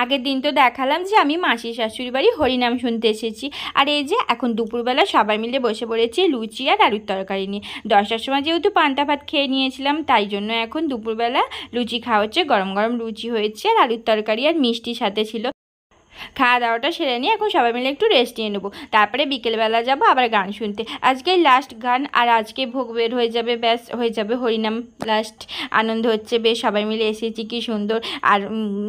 আগের দিন তো দেখালাম যে আমি মাসির শাশুড়ি বাড়ি হরিনাম শুনতে এসেছি। আর এই যে এখন দুপুরবেলা সবাই মিলে বসে পড়েছি লুচি আর আলুর তরকারি নিয়ে। 10টার সময় যেহেতু পান্তা ভাত খেয়ে নিয়েছিলাম, তাই জন্য এখন দুপুরবেলা লুচি খাওয়া হচ্ছে। গরম গরম লুচি হয়েছে আর আলুর তরকারি আর মিষ্টি সাথে ছিল। খাওয়া দাওয়াটা সেরে নিয়ে এখন সবাই মিলে একটু রেস্ট নিয়ে নেবো, তারপরে বিকেলবেলা যাব আবার গান শুনতে। আজকে লাস্ট গান, আর আজকে ভোগ বের হয়ে যাবে, ব্যাস হয়ে যাবে হরিনাম লাস্ট। আনন্দ হচ্ছে বেশ, সবাই মিলে এসেছি, কি সুন্দর। আর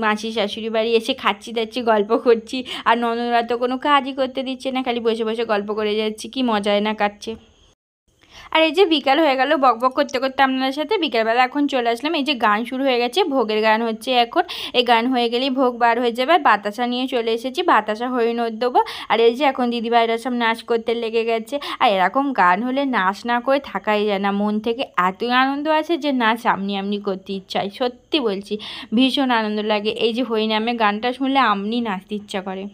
মাসি শাশুড়ি বাড়ি এসে খাচ্ছি দাচ্ছি গল্প করছি, আর ননদরা তো কোনো কাজই করতে দিচ্ছে না, খালি বসে বসে গল্প করে যাচ্ছি, কি মজায় না কাটছে। আর এই যে বিকাল হয়ে গেল বক বক করতে করতে আপনাদের সাথে, বিকালবেলা এখন চলে আসলাম। এই যে গান শুরু হয়ে গেছে, ভোগের গান হচ্ছে এখন। এই গান হয়ে গেলেই ভোগ বার হয়ে যাবে। আর বাতাসা নিয়ে চলে এসেছি, বাতাসা হরিণোদ দেবো। আর এই যে এখন দিদিভাইরা সব নাচ করতে লেগে গেছে। আর এরকম গান হলে নাচ না করে থাকাই যায় না, মন থেকে এতই আনন্দ আছে যে নাচ আমনি আমনি করতে ইচ্ছা হয়। সত্যি বলছি, ভীষণ আনন্দ লাগে। এই যে হরিনামে গানটা শুনলে আমনি নাচতে ইচ্ছা করে।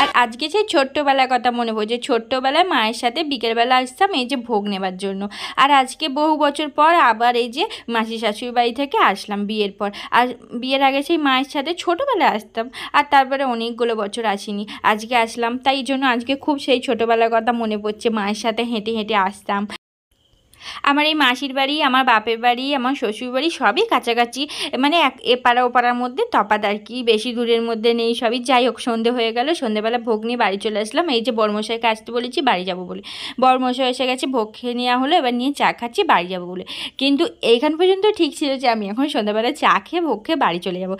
আর আজকে সেই ছোট্টবেলার কথা মনে পড়ছে। ছোট্টবেলায় মায়ের সাথে বিকেলবেলা আসতাম এই যে ভোগ নেবার জন্য। আর আজকে বহু বছর পর আবার এই যে মাসি শাশুড়ি বাড়ি থেকে আসলাম বিয়ের পর। আর বিয়ের আগে সেই মায়ের সাথে ছোটোবেলায় আসতাম, আর তারপরে অনেকগুলো বছর আসিনি, আজকে আসলাম। তাই জন্য আজকে খুব সেই ছোটোবেলার কথা মনে পড়ছে, মায়ের সাথে হেঁটে হেঁটে আসতাম। আমার এই মাসির বাড়ি, আমার বাপের বাড়ি, আমার শ্বশুর বাড়ি সবই কাছাকাছি, মানে এপাড়া ওপাড়ার মধ্যে তফাৎ আর কি, বেশি দূরের মধ্যে নেই সবই। যাই হোক, সন্ধে হয়ে গেল, সন্ধেবেলা ভোগ নিয়ে বাড়ি চলে আসলাম। এই যে বড়মশাইকে আসতে বলেছি বাড়ি যাব বলে, বড়মশাই এসে গেছে, ভোগ খেয়ে নেওয়া হলো, এবার নিয়ে চা খাচ্ছি বাড়ি যাব বলে। কিন্তু এইখান পর্যন্ত ঠিক ছিল যে আমি এখন সন্ধ্যাবেলা চা খেয়ে ভোগ খেয়ে বাড়ি চলে যাব,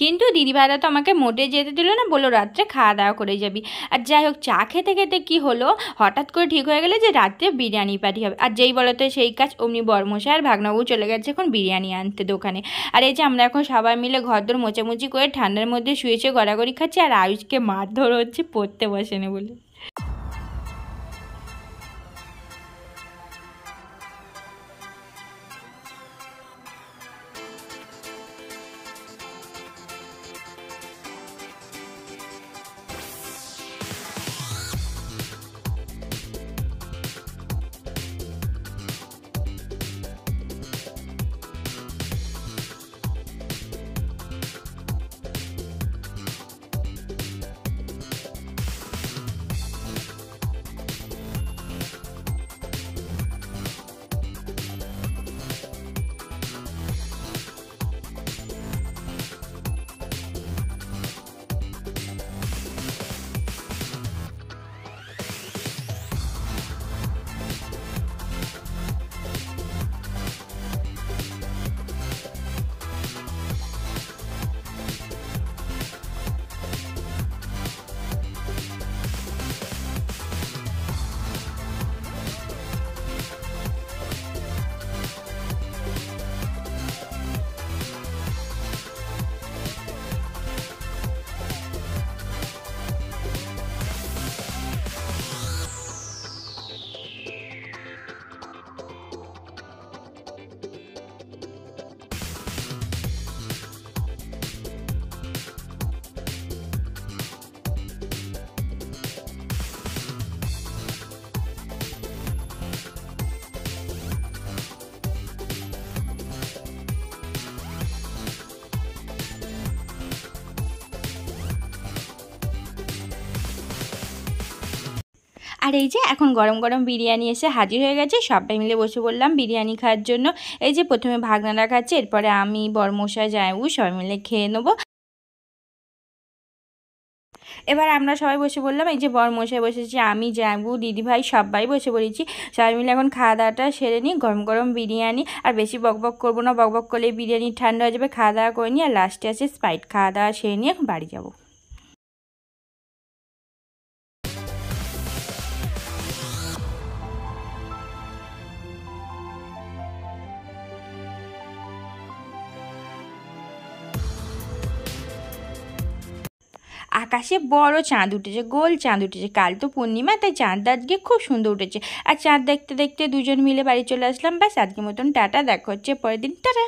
কিন্তু দিদিভাইরা তো আমাকে মোটে যেতে দিল না, বললো রাত্রে খাওয়া দাওয়া করে যাবি। আর যাই হোক, চা খেতে খেতে কী হলো, হঠাৎ করে ঠিক হয়ে গেলে যে রাত্রে বিরিয়ানি পার্টি হবে। আর যেই বলতো সেই কাজ, অমনি বড়মশাই আর ভাগনাবু চলে গেছে এখন বিরিয়ানি আনতে দোকানে। আর এই যে আমরা এখন সবাই মিলে ঘরদোর মোচামুচি করে ঠান্ডার মধ্যে শুয়েছে গড়াগড়ি খাচ্ছি, আর আয়ুষকে মারধর হচ্ছে পড়তে বসেনি বলে। আর এই যে এখন গরম গরম বিরিয়ানি এসে হাজির হয়ে গেছে, সবাই মিলে বসে পড়লাম বিরিয়ানি খাওয়ার জন্য। এই যে প্রথমে ভাগনারা খাচ্ছে, এরপরে আমি, বরমশাই, জামাইবাবু সবাই মিলে খেয়ে নেবো। এবার আমরা সবাই বসে পড়লাম, এই যে বরমশাই বসেছি, আমি, জামাইবাবু, দিদিভাই সবাই বসে পড়েছি। সবাই মিলে এখন খাওয়া দাওয়াটা সেরে নিই, গরম গরম বিরিয়ানি। আর বেশি বকবক করবো না, বকবক করলে বিরিয়ানি ঠান্ডা হয়ে যাবে। খাওয়া দাওয়া করে নিই, আর লাস্টে আছে স্প্রাইট। খাওয়া দাওয়া সেরে নিয়ে এখন বাড়ি যাবো। আকাশে বড় চাঁদ উঠেছে, গোল চাঁদ উঠেছে। কাল তো পূর্ণিমা, তাই চাঁদটা আজকে খুব সুন্দর উঠেছে। আর চাঁদ দেখতে দেখতে দুজন মিলে বাড়ি চলে আসলাম। ব্যাস আজকের মতন টাটা, দেখা হচ্ছে পরের দিন, টাটা।